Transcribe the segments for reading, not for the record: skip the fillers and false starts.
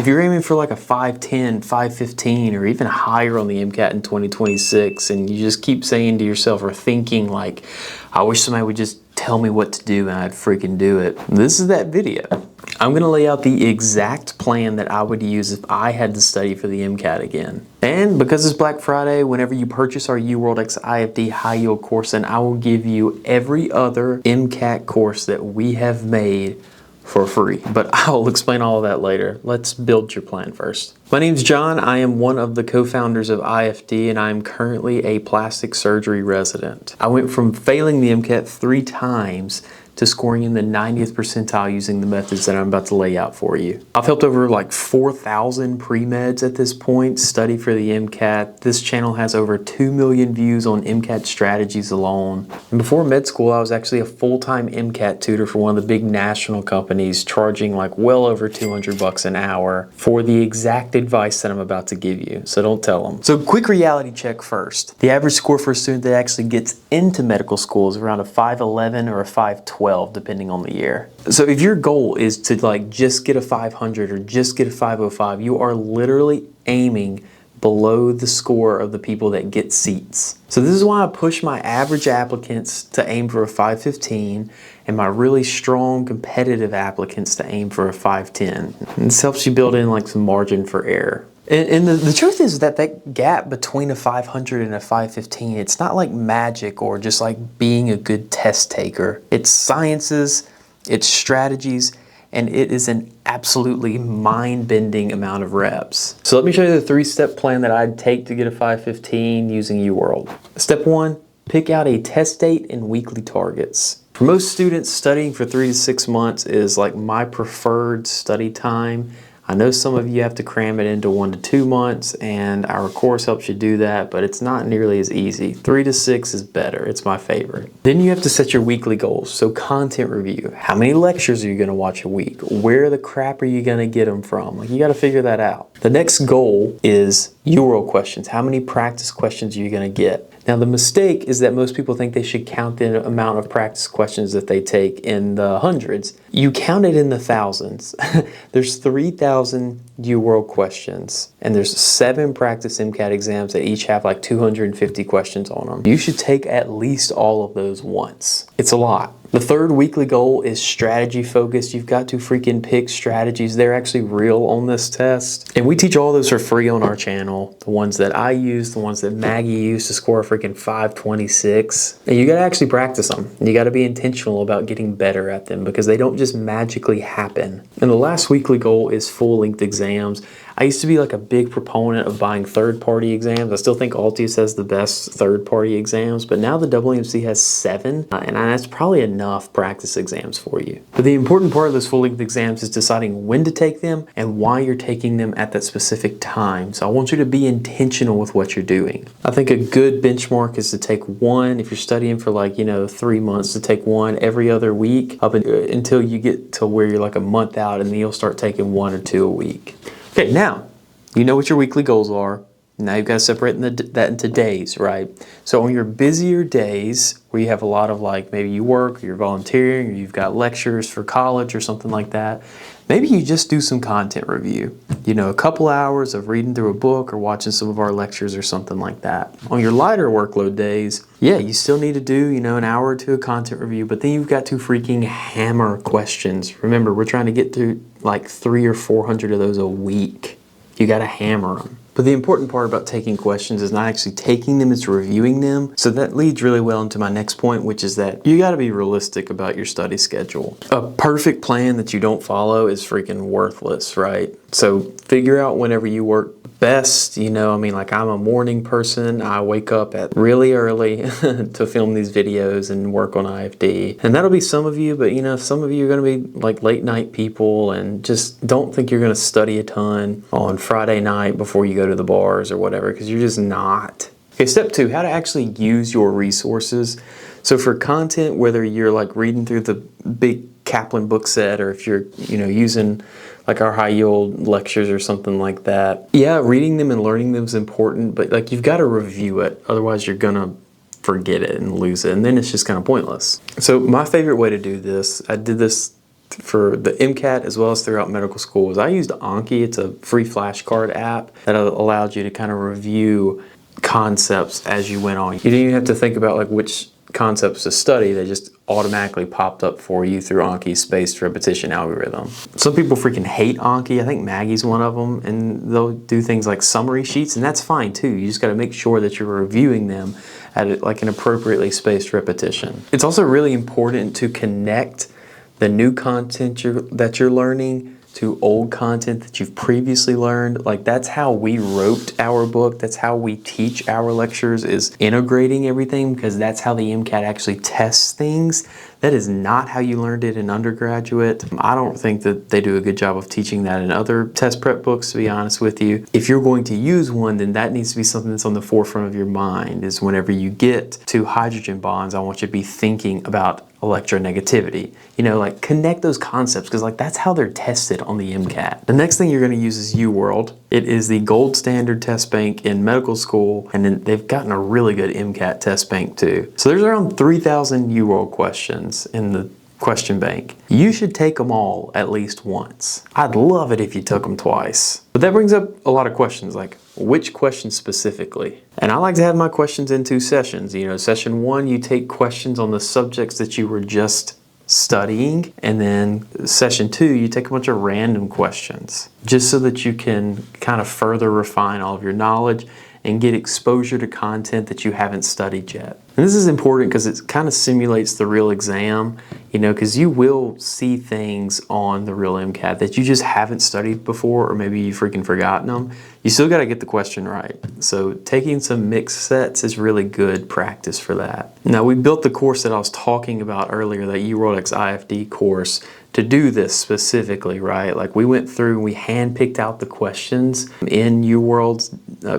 If you're aiming for like a 510, 515, or even higher on the MCAT in 2026, and you just keep saying to yourself or thinking like, I wish somebody would just tell me what to do and I'd freaking do it, this is that video. I'm going to lay out the exact plan that I would use if I had to study for the MCAT again. And because it's Black Friday, whenever you purchase our UWorld X IFD High Yield course, then I will give you every other MCAT course that we have made for free. But I'll explain all of that later. Let's build your plan first. My name's John. I am one of the co-founders of IFD, and I am currently a plastic surgery resident. I went from failing the MCAT 3 times to scoring in the 90th percentile using the methods that I'm about to lay out for you. I've helped over like 4,000 pre-meds at this point study for the MCAT. This channel has over 2 million views on MCAT strategies alone. And before med school, I was actually a full-time MCAT tutor for one of the big national companies, charging like well over $200 an hour for the exact advice that I'm about to give you. So don't tell them. So quick reality check first. The average score for a student that actually gets into medical school is around a 511 or a 512. Depending on the year. So if your goal is to like just get a 500 or just get a 505, you are literally aiming below the score of the people that get seats. So this is why I push my average applicants to aim for a 515 and my really strong competitive applicants to aim for a 510. And this helps you build in like some margin for error. And the truth is that gap between a 500 and a 515, it's not like magic or just like being a good test taker. It's sciences, it's strategies, and it is an absolutely mind-bending amount of reps. So let me show you the 3-step plan that I'd take to get a 515 using UWorld. Step 1, pick out a test date and weekly targets. For most students, studying for 3 to 6 months is like my preferred study time. I know some of you have to cram it into 1 to 2 months, and our course helps you do that, but it's not nearly as easy. 3 to 6 is better. It's my favorite. Then you have to set your weekly goals. So content review. How many lectures are you going to watch a week? Where the crap are you going to get them from? Like, you got to figure that out. The next goal is UWorld questions. How many practice questions are you going to get? Now, the mistake is that most people think they should count the amount of practice questions that they take in the hundreds. You count it in the thousands. There's 3,000 UWorld questions, and there's 7 practice MCAT exams that each have like 250 questions on them. You should take at least all of those once. It's a lot. The third weekly goal is strategy focused. You've got to freaking pick strategies. They're actually real on this test. And we teach all those for free on our channel. The ones that I use, the ones that Maggie used to score a freaking 526. And you gotta actually practice them. You gotta be intentional about getting better at them because they don't just magically happen. And the last weekly goal is full-length exams. I used to be like a big proponent of buying third-party exams. I still think Altius has the best third-party exams, but now the WMC has 7, and that's probably enough practice exams for you. But the important part of those full-length exams is deciding when to take them and why you're taking them at that specific time. So I want you to be intentional with what you're doing. I think a good benchmark is to take one, if you're studying for like, 3 months, to take one every other week up until you get to where you're like a month out, and then you'll start taking 1 or 2 a week. Okay, now, you know what your weekly goals are. Now you've got to separate that into days, right? So on your busier days, where you have a lot of like, maybe you work, or you're volunteering, or you've got lectures for college or something like that, maybe you just do some content review. A couple hours of reading through a book or watching some of our lectures or something like that. On your lighter workload days, yeah, you still need to do, an hour or 2 of content review, but then you've got to freaking hammer questions. Remember, we're trying to get through like 300 or 400 of those a week. You got to hammer them. But the important part about taking questions is not actually taking them, it's reviewing them. So that leads really well into my next point, which is that you got to be realistic about your study schedule. A perfect plan that you don't follow is freaking worthless, right? So figure out whenever you work best. Like I'm a morning person. I wake up at really early to film these videos and work on IFD. And that'll be some of you, but some of you are going to be like late night people and just don't think you're going to study a ton on Friday night before you go to the bars or whatever, because you're just not. Okay, step 2, how to actually use your resources. So for content, whether you're like reading through the big Kaplan book set, or if you're, using like our high yield lectures or something like that. Yeah, reading them and learning them is important, but like you've got to review it. Otherwise you're gonna forget it and lose it, and then it's just kind of pointless. So my favorite way to do this, I did this for the MCAT as well as throughout medical school is I used Anki. It's a free flashcard app that allowed you to kind of review concepts as you went on. You didn't even have to think about like which concepts to study. They just automatically popped up for you through Anki's spaced repetition algorithm. Some people freaking hate Anki. I think Maggie's one of them, and they'll do things like summary sheets, and that's fine too. You just got to make sure that you're reviewing them at like an appropriately spaced repetition. It's also really important to connect the new content that you're learning to old content that you've previously learned. Like that's how we wrote our book. That's how we teach our lectures, is integrating everything, because that's how the MCAT actually tests things. That is not how you learned it in undergraduate. I don't think that they do a good job of teaching that in other test prep books, to be honest with you. If you're going to use one, then that needs to be something that's on the forefront of your mind, is whenever you get to hydrogen bonds, I want you to be thinking about electronegativity. You know, like connect those concepts, because like that's how they're tested on the MCAT. The next thing you're going to use is UWorld. It is the gold standard test bank in medical school, and then they've gotten a really good MCAT test bank too. So there's around 3,000 UWorld questions in the question bank. You should take them all at least once. I'd love it if you took them twice. But that brings up a lot of questions, like which questions specifically? And I like to have my questions in 2 sessions. You know, session 1, you take questions on the subjects that you were just studying, and then session 2, you take a bunch of random questions, just so that you can kind of further refine all of your knowledge and get exposure to content that you haven't studied yet. And this is important because it kind of simulates the real exam, you know, because you will see things on the real MCAT that you just haven't studied before, or maybe you've freaking forgotten them. You still got to get the question right. So taking some mixed sets is really good practice for that. Now, we built the course that I was talking about earlier, that UWorld IFD course, to do this specifically, right? Like we went through and we handpicked out the questions in UWorld's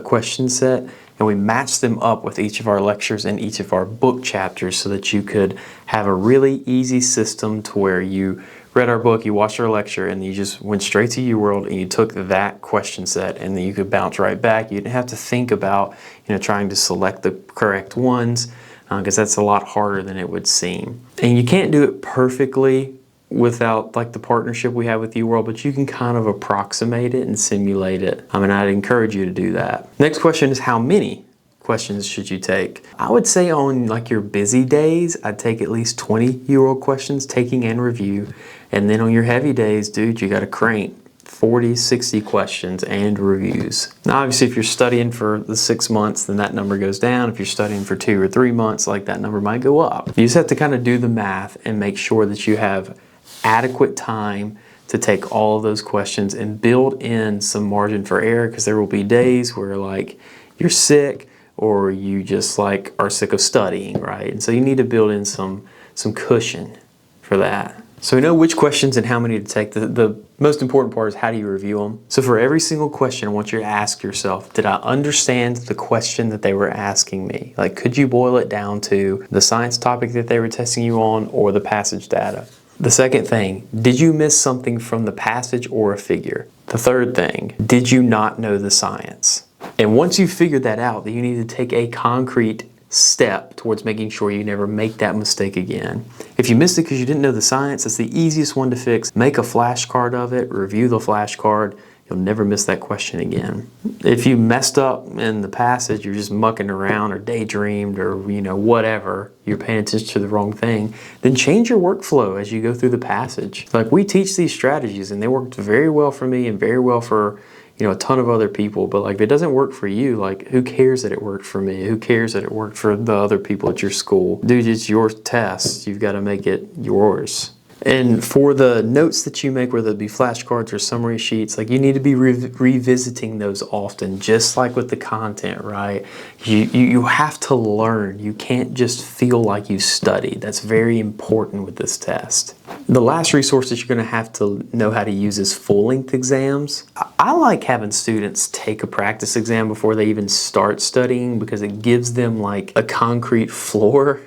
question set, and we matched them up with each of our lectures and each of our book chapters, so that you could have a really easy system to where you read our book, you watched our lecture, and you just went straight to UWorld and you took that question set, and then you could bounce right back. You didn't have to think about, you know, trying to select the correct ones, because that's a lot harder than it would seem. And you can't do it perfectly without like the partnership we have with UWorld, but you can kind of approximate it and simulate it. I mean, I'd encourage you to do that. Next question is, how many questions should you take? I would say on like your busy days, I'd take at least 20 UWorld questions, taking and review. And then on your heavy days, dude, you got to crank 40, 60 questions and reviews. Now, obviously, if you're studying for the 6 months, then that number goes down. If you're studying for 2 or 3 months, like that number might go up. You just have to kind of do the math and make sure that you have adequate time to take all of those questions and build in some margin for error, because there will be days where like you're sick or you just like are sick of studying, right? And so you need to build in some cushion for that. So we know which questions and how many to take. The most important part is, how do you review them? So for every single question, I want you to ask yourself, did I understand the question that they were asking me? Like, could you boil it down to the science topic that they were testing you on, or the passage data? The second thing, did you miss something from the passage or a figure? The third thing, did you not know the science? And once you figured that out, then you need to take a concrete step towards making sure you never make that mistake again. If you missed it because you didn't know the science, that's the easiest one to fix. Make a flashcard of it, review the flashcard. You'll never miss that question again. If you messed up in the passage, you're just mucking around or daydreamed or, you know, whatever, you're paying attention to the wrong thing, then change your workflow as you go through the passage. Like, we teach these strategies and they worked very well for me and very well for, you know, a ton of other people. But like, if it doesn't work for you, like, who cares that it worked for me? Who cares that it worked for the other people at your school? Dude, it's your test. You've got to make it yours. And for the notes that you make, whether it be flashcards or summary sheets, like, you need to be revisiting those often, just like with the content, right? You have to learn. You can't just feel like you studied. That's very important with this test. The last resource that you're going to have to know how to use is full-length exams. I like having students take a practice exam before they even start studying, because it gives them like a concrete floor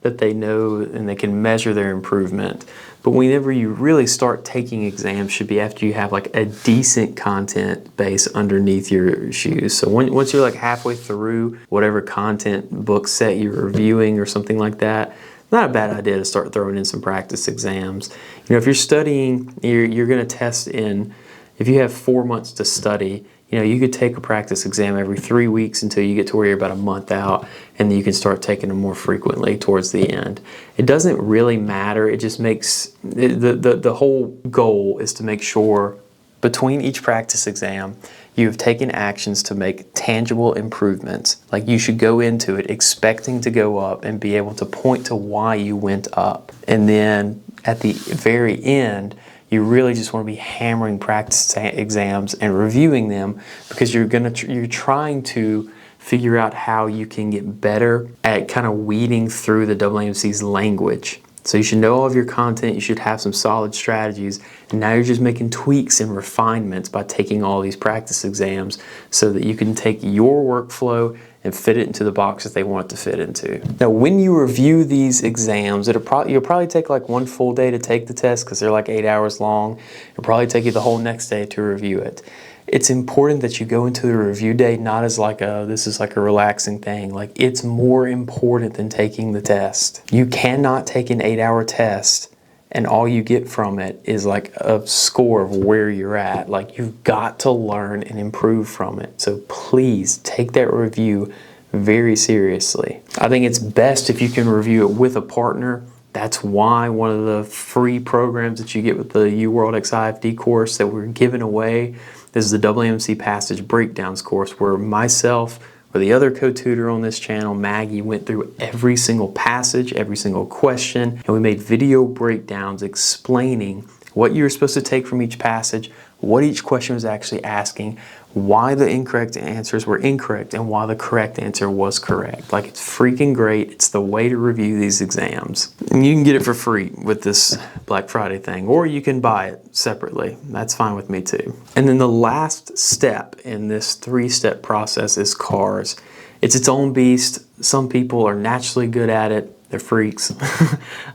that they know and they can measure their improvement. But whenever you really start taking exams should be after you have like a decent content base underneath your shoes. So once you're like halfway through whatever content book set you're reviewing or something like that, not a bad idea to start throwing in some practice exams. You know, if you're studying, you're going to test in, if you have 4 months to study, you know, you could take a practice exam every 3 weeks until you get to where you're about a month out, and then you can start taking them more frequently towards the end. It doesn't really matter. It just makes, the whole goal is to make sure between each practice exam, you've taken actions to make tangible improvements. Like, you should go into it expecting to go up and be able to point to why you went up. And then at the very end, you really just want to be hammering practice exams and reviewing them, because you're trying to figure out how you can get better at kind of weeding through the AAMC's language. So you should know all of your content, you should have some solid strategies, and now you're just making tweaks and refinements by taking all these practice exams so that you can take your workflow and fit it into the boxes they want it to fit into. Now, when you review these exams, you'll probably take like 1 full day to take the test because they're like 8 hours long. It'll probably take you the whole next day to review it. It's important that you go into the review day not as like this is like a relaxing thing. Like, it's more important than taking the test. You cannot take an 8-hour test and all you get from it is like a score of where you're at. Like, you've got to learn and improve from it. So please take that review very seriously. I think it's best if you can review it with a partner. That's why one of the free programs that you get with the UWorld X IFD course that we're giving away is the AAMC Passage Breakdowns course, where myself or the other co-tutor on this channel, Maggie, went through every single passage, every single question, and we made video breakdowns explaining what you were supposed to take from each passage, what each question was actually asking, why the incorrect answers were incorrect, and why the correct answer was correct. Like, it's freaking great. It's the way to review these exams. And you can get it for free with this Black Friday thing, or you can buy it separately. That's fine with me too. And then the last step in this 3-step process is CARS. It's its own beast. Some people are naturally good at it. They're freaks.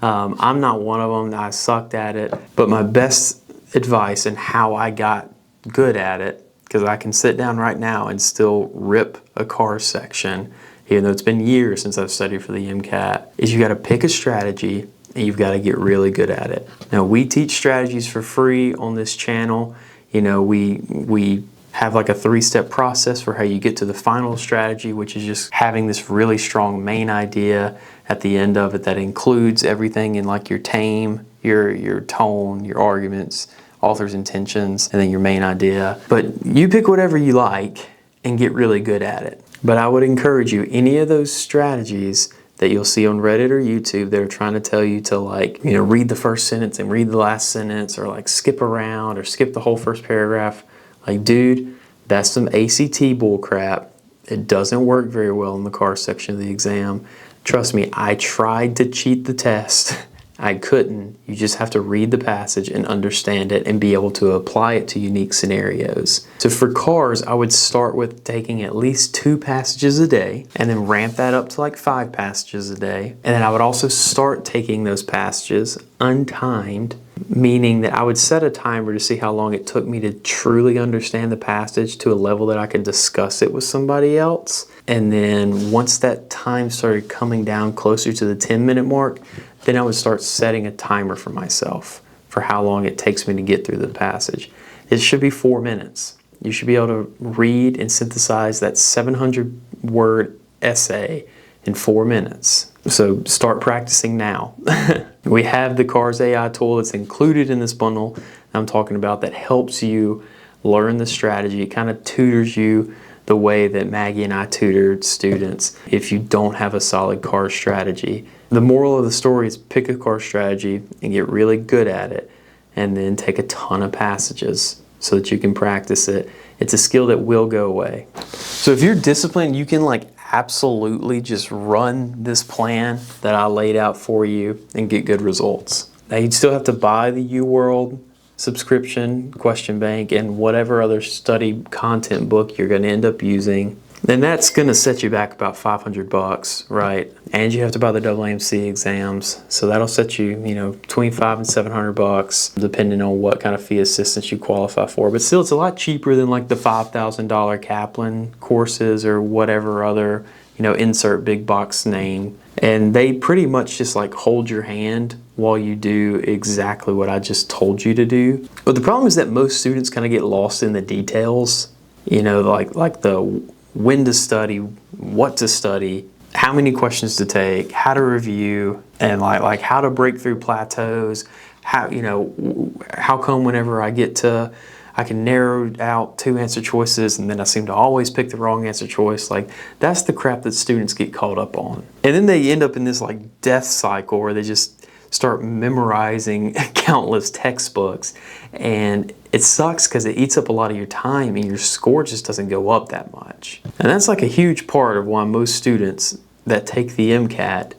I'm not one of them. I sucked at it. But my best advice and how I got good at it, because I can sit down right now and still rip a CARS section, even though it's been years since I've studied for the MCAT, is you got to pick a strategy and you've got to get really good at it. Now, we teach strategies for free on this channel. You know, we have like a 3-step process for how you get to the final strategy, which is just having this really strong main idea at the end of it that includes everything in like your tame, your tone, your arguments, author's intentions, and then your main idea. But you pick whatever you like and get really good at it. But I would encourage you, any of those strategies that you'll see on Reddit or YouTube that are trying to tell you to, like, you know, read the first sentence and read the last sentence, or like skip around or skip the whole first paragraph, like, dude, that's some ACT bullcrap. It doesn't work very well in the CARS section of the exam. Trust me, I tried to cheat the test. I couldn't. You just have to read the passage and understand it and be able to apply it to unique scenarios. So for CARS, I would start with taking at least 2 passages a day and then ramp that up to like 5 passages a day. And then I would also start taking those passages untimed, meaning that I would set a timer to see how long it took me to truly understand the passage to a level that I could discuss it with somebody else. And then once that time started coming down closer to the 10-minute mark, then I would start setting a timer for myself for how long it takes me to get through the passage. It should be 4 minutes. You should be able to read and synthesize that 700-word essay in 4 minutes. So start practicing now. We have the CARS AI tool that's included in this bundle I'm talking about that helps you learn the strategy. It kind of tutors you the way that Maggie and I tutored students if you don't have a solid CARS strategy. The moral of the story is pick a CARS strategy and get really good at it, and then take a ton of passages so that you can practice it. It's a skill that will go away. So if you're disciplined, you can like absolutely just run this plan that I laid out for you and get good results. Now, you'd still have to buy the UWorld subscription, question bank, and whatever other study content book you're going to end up using. Then that's going to set you back about $500, right? And you have to buy the AAMC exams, so that'll set you, you know, between $500 and $700, depending on what kind of fee assistance you qualify for. But still, it's a lot cheaper than like the $5,000 Kaplan courses or whatever other, you know, insert big box name And they pretty much just like hold your hand while you do exactly what I just told you to do. But the problem is that most students kind of get lost in the details, you know, like the when to study, what to study, how many questions to take, how to review, and like how to break through plateaus, how, you know, how come whenever I can narrow out 2 answer choices and then I seem to always pick the wrong answer choice. Like, that's the crap that students get caught up on. And then they end up in this like death cycle where they just start memorizing countless textbooks, and it sucks because it eats up a lot of your time and your score just doesn't go up that much. And that's like a huge part of why most students that take the MCAT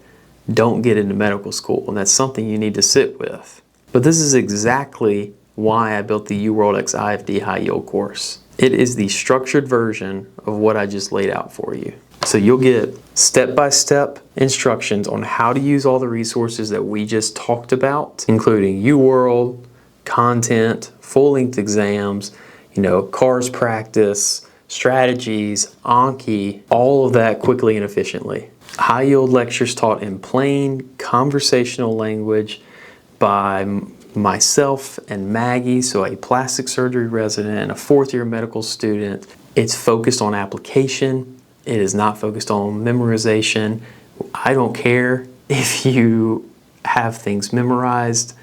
don't get into medical school, and that's something you need to sit with. But this is exactly why I built the UWorld X IFD High Yield course. It is the structured version of what I just laid out for you. So you'll get step-by-step instructions on how to use all the resources that we just talked about, including UWorld, content, full-length exams, you know, CARS practice, strategies, Anki, all of that quickly and efficiently. High yield lectures taught in plain conversational language by myself and Maggie, so a plastic surgery resident and a 4th-year medical student. It's focused on application. It is not focused on memorization. I don't care if you have things memorized.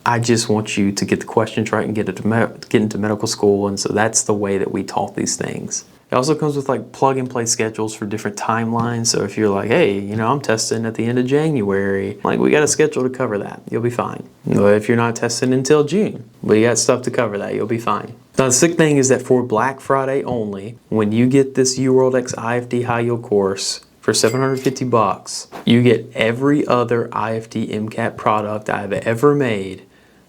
I just want you to get the questions right and get into medical school, and so that's the way that we taught these things. It also comes with like plug-and-play schedules for different timelines. So if you're like, hey, you know, I'm testing at the end of January, like we got a schedule to cover that, you'll be fine. But if you're not testing until June, we got stuff to cover that, you'll be fine. Now the sick thing is that for Black Friday only, when you get this UWorld X IFD High Yield course for $750, you get every other IFD MCAT product I've ever made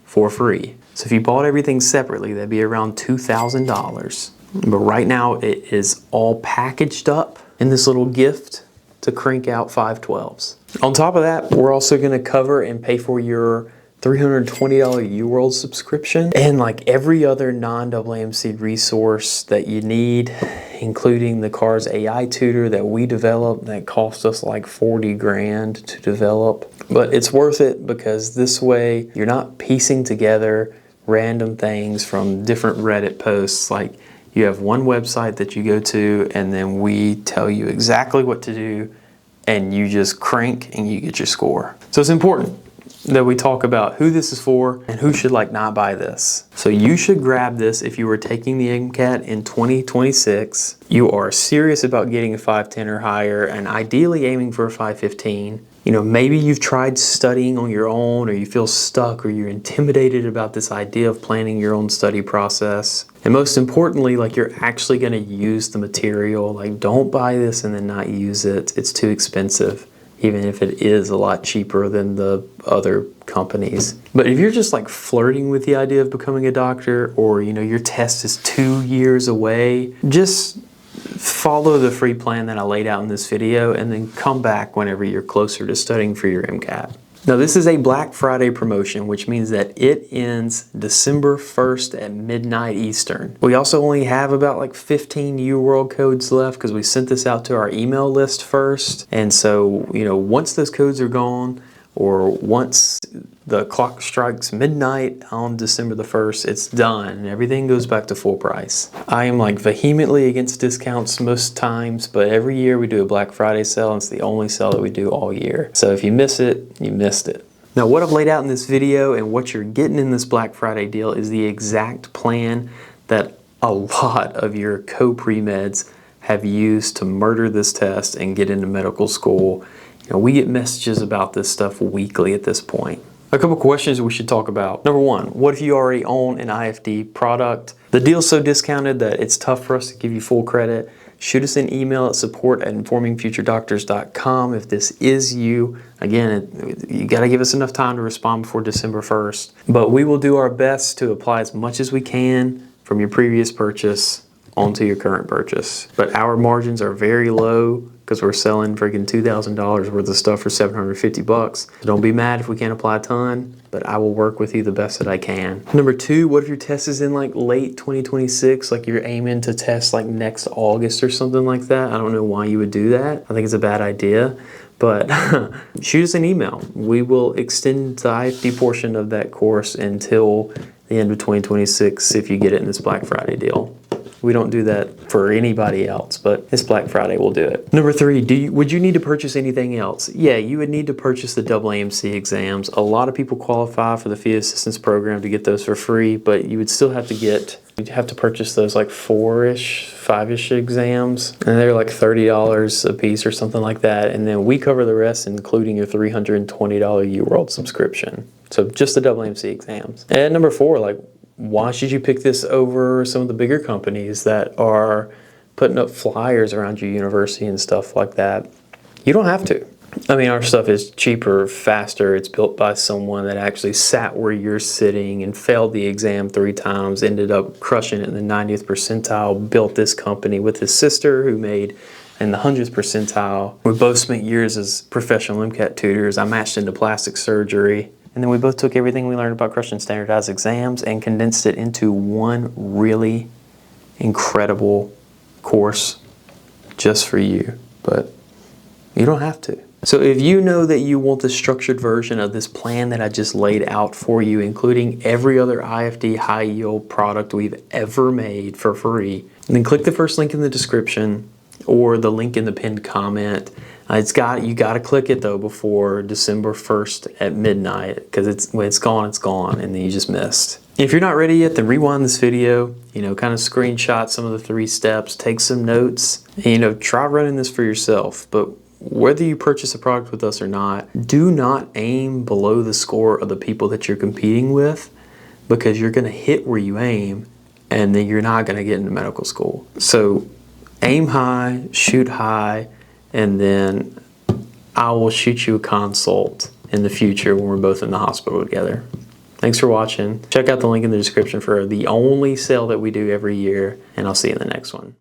for free. So if you bought everything separately, that'd be around $2,000. But right now it is all packaged up in this little gift to crank out 512s. On top of that, we're also going to cover and pay for your $320 UWorld subscription and like every other non-AAMC resource that you need, including the CARS AI tutor that we developed that cost us like 40 grand to develop. But it's worth it because this way you're not piecing together random things from different Reddit posts. Like, you have one website that you go to and then we tell you exactly what to do and you just crank and you get your score. So it's important that we talk about who this is for and who should like not buy this. So you should grab this if you were taking the MCAT in 2026. You are serious about getting a 510 or higher and ideally aiming for a 515. You know, maybe you've tried studying on your own, or you feel stuck, or you're intimidated about this idea of planning your own study process. And most importantly, like, you're actually going to use the material. Like, don't buy this and then not use it. It's too expensive, even if it is a lot cheaper than the other companies. But if you're just like flirting with the idea of becoming a doctor, or, you know, your test is 2 years away, just follow the free plan that I laid out in this video and then come back whenever you're closer to studying for your MCAT. Now this is a Black Friday promotion, which means that it ends December 1st at midnight Eastern. We also only have about like 15 UWorld codes left because we sent this out to our email list first. And so, you know, once those codes are gone, or once the clock strikes midnight on December the 1st, it's done and everything goes back to full price. I am like vehemently against discounts most times, but every year we do a Black Friday sale and it's the only sale that we do all year. So if you miss it, you missed it. Now what I've laid out in this video and what you're getting in this Black Friday deal is the exact plan that a lot of your co-pre-meds have used to murder this test and get into medical school. You know, we get messages about this stuff weekly at this point. A couple questions we should talk about. Number one, what if you already own an IFD product? The deal's so discounted that it's tough for us to give you full credit. Shoot us an email at support@informingfuturedoctors.com if this is you. Again, you gotta give us enough time to respond before December 1st. But we will do our best to apply as much as we can from your previous purchase onto your current purchase. But our margins are very low because we're selling freaking $2,000 worth of stuff for $750. So don't be mad if we can't apply a ton, but I will work with you the best that I can. Number two, what if your test is in like late 2026? Like you're aiming to test like next August or something like that? I don't know why you would do that. I think it's a bad idea. But shoot us an email. We will extend the IFD portion of that course until the end of 2026 if you get it in this Black Friday deal. We don't do that for anybody else, but this Black Friday we'll do it. Number 3, would you need to purchase anything else? Yeah, you would need to purchase the AAMC exams. A lot of people qualify for the fee assistance program to get those for free, but you would still have to you'd have to purchase those like 5-ish exams, and they're like $30 a piece or something like that. And then we cover the rest, including your $320 UWorld subscription. So just the AAMC exams. And number 4, like, why should you pick this over some of the bigger companies that are putting up flyers around your university and stuff like that? You don't have to. I mean, our stuff is cheaper, faster. It's built by someone that actually sat where you're sitting and failed the exam 3 times, ended up crushing it in the 90th percentile, built this company with his sister who made in the 100th percentile. We both spent years as professional MCAT tutors. I matched into plastic surgery. And then we both took everything we learned about crushing standardized exams and condensed it into one really incredible course just for you. But you don't have to. So if you know that you want the structured version of this plan that I just laid out for you, including every other IFD High Yield product we've ever made for free, then click the first link in the description or the link in the pinned comment. You got to click it though before December 1st at midnight, because when it's gone, and then you just missed. If you're not ready yet, then rewind this video, kind of screenshot some of the 3 steps, take some notes, and try running this for yourself. But whether you purchase a product with us or not, do not aim below the score of the people that you're competing with, because you're going to hit where you aim, and then you're not going to get into medical school. So aim high, shoot high, and then I will shoot you a consult in the future when we're both in the hospital together. Thanks for watching. Check out the link in the description for the only sale that we do every year, and I'll see you in the next one.